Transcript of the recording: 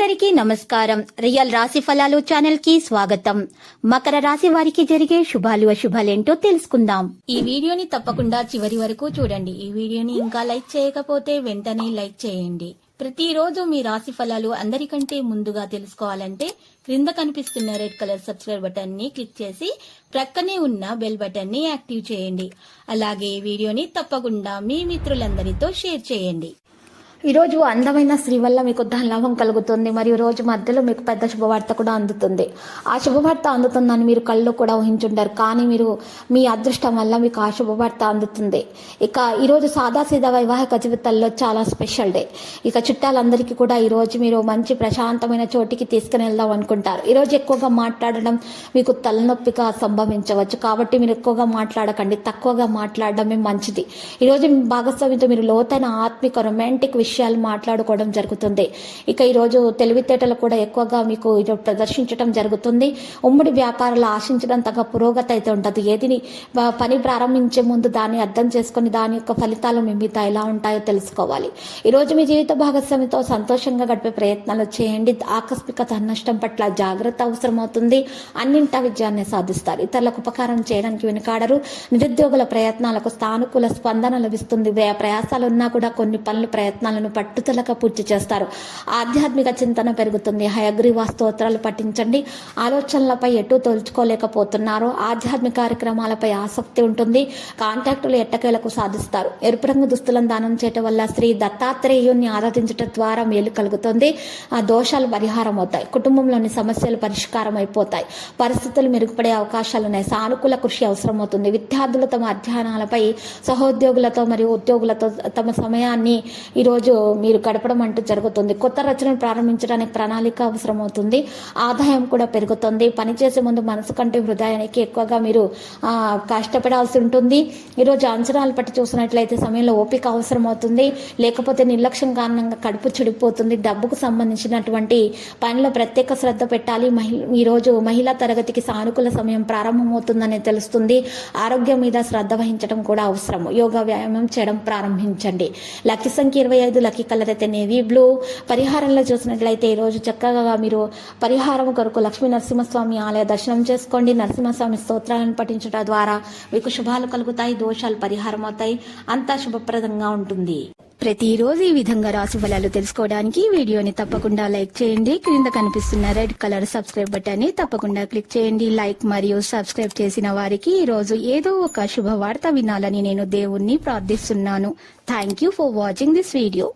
అందరికీ నమస్కారం. రియల్ రాశి ఫలాలు ఛానల్ కి స్వాగతం. మకర రాశి వారికి జరిగే శుభాలు అశుభాలేంటో తెలుసుకుందాం. ఈ వీడియోని తప్పకుండా చివరి వరకు చూడండి. ఈ వీడియోని ఇంకా లైక్ చేయకపోతే వెంటనే లైక్ చేయండి. ప్రతిరోజు మీ రాశి ఫలాలు అందరికంటే ముందుగా తెలుసుకోవాలంటే క్రింద కనిపిస్తున్న రెడ్ కలర్ సబ్స్క్రైబ్ బటన్ ని క్లిక్ చేసి ప్రక్కనే ఉన్న బెల్ బటన్ ని యాక్టివ్ చేయండి. అలాగే ఈ వీడియోని తప్పకుండా మీ మిత్రులందరితో షేర్ చేయండి. ఈరోజు అందమైన స్త్రీ వల్ల మీకు ధనలాభం కలుగుతుంది. మరియు రోజు మధ్యలో మీకు పెద్ద శుభవార్త కూడా అందుతుంది. ఆ శుభవార్త అందుతుందని మీరు కళ్ళు కూడా ఊహించుంటారు, కానీ మీరు మీ అదృష్టం వల్ల మీకు ఆ శుభవార్త అందుతుంది. ఇక ఈరోజు సాదాసీదా వైవాహిక జీవితాల్లో చాలా స్పెషల్ డే. ఇక చుట్టాలందరికీ కూడా ఈరోజు మీరు మంచి ప్రశాంతమైన చోటికి తీసుకుని వెళ్దాం అనుకుంటారు. ఈరోజు ఎక్కువగా మాట్లాడడం మీకు తలనొప్పిగా సంభవించవచ్చు, కాబట్టి మీరు ఎక్కువగా మాట్లాడకండి, తక్కువగా మాట్లాడడమే మంచిది. ఈరోజు మీ భాగస్వామితో మీరు లోతైన ఆత్మిక రొమాంటిక్ విషయాలు మాట్లాడుకోవడం జరుగుతుంది. ఇక ఈరోజు తెలివితేటలు కూడా ఎక్కువగా మీకు ఈరోజు ప్రదర్శించడం జరుగుతుంది. ఉమ్మడి వ్యాపారాలు ఆశించడం తగ్గ పురోగతి అయితే ఉంటుంది. ఏది పని ప్రారంభించే ముందు దాన్ని అర్థం చేసుకుని దాని యొక్క ఫలితాలు మీ మీద ఎలా ఉంటాయో తెలుసుకోవాలి. ఈరోజు మీ జీవిత భాగస్వామితో సంతోషంగా గడిపే ప్రయత్నాలు చేయండి. ఆకస్మిక నష్టం పట్ల జాగ్రత్త అవసరమవుతుంది. అన్నింటా విజయాన్ని సాధిస్తారు. ఇతరులకు ఉపకారం చేయడానికి వెనుకాడరు. నిరుద్యోగుల ప్రయత్నాలకు సానుకూల స్పందన లభిస్తుంది. ప్రయాసాలున్నా కూడా కొన్ని ప్రయత్నాలను పట్టుదలగా పూర్తి చేస్తారు. ఆధ్యాత్మిక చింతన పెరుగుతుంది. హయగ్రీవ స్తోత్రాలు పఠించండి. ఆలోచనలపై ఎటు తోల్చుకోలేకపోతున్నారు. ఆధ్యాత్మిక కార్యక్రమాలపై ఆసక్తి ఉంటుంది. కాంటాక్టులు ఎట్టకేలకు సాధిస్తారు. ఎరుపు రంగు దుస్తులను దానం చేయటం వల్ల శ్రీ దత్తాత్రేయుని ఆరాధించడం ద్వారా మేలు కలుగుతుంది. ఆ దోషాలు పరిహారం అవుతాయి. కుటుంబంలోని సమస్యలు పరిష్కారం అయిపోతాయి. పరిస్థితులు మెరుగుపడే అవకాశాలున్నాయి. సానుకూల కృషి అవసరమవుతుంది. విద్యార్థులు తమ అధ్యయనాలపై సహోద్యోగులతో మరియు ఉద్యోగులతో తమ సమయాన్ని ఈరోజు మీరు గడపడం అంటూ జరుగుతుంది. కొత్త రచనలు ప్రారంభించడానికి ప్రణాళిక అవసరమవుతుంది. ఆదాయం కూడా పెరుగుతుంది. పనిచేసే ముందు మనసు కంటే హృదయానికి ఎక్కువగా మీరు కష్టపడాల్సి ఉంటుంది. ఈరోజు అంచనాలు పట్టి చూసినట్లయితే సమయంలో ఓపిక అవసరమవుతుంది. లేకపోతే నిర్లక్ష్యం కారణంగా కడుపు చెడిపోతుంది. డబ్బుకు సంబంధించినటువంటి పనిలో ప్రత్యేక శ్రద్ధ పెట్టాలి. ఈరోజు మహిళా తరగతికి సానుకూల సమయం ప్రారంభమవుతుందని తెలుస్తుంది. ఆరోగ్యం మీద శ్రద్ధ వహించడం కూడా అవసరం. యోగా వ్యాయామం చేయడం ప్రారంభించండి. లక్కీ సంఖ్య 25. లక్కీ కలర్ అయితే నేవీ బ్లూ. పరిహారంలో చూసినట్లయితే ఈరోజు చక్కగా మీరు పరిహారం కొరకు లక్ష్మీ నరసింహస్వామి ఆలయ దర్శనం చేసుకోండి. నరసింహస్వామి స్తోత్రాలను పఠించడం ద్వారా మీకు శుభాలు కలుగుతాయి. దోషాలు పరిహారం అవుతాయి. అంతా శుభప్రదంగా ఉంటుంది. ప్రతిరోజు ఈ విధంగా రాశి ఫలాలు తెలుసుకోవడానికి వీడియోని తప్పకుండా లైక్ చేయండి. క్రింద కనిపిస్తున్న రెడ్ కలర్ సబ్స్క్రైబ్ బటన్ ని తప్పకుండా క్లిక్ చేయండి. లైక్ మరియు సబ్స్క్రైబ్ చేసిన వారికి ఈ రోజు ఏదో ఒక శుభవార్త వినాలని నేను దేవుణ్ణి ప్రార్థిస్తున్నాను. Thank you for watching this video.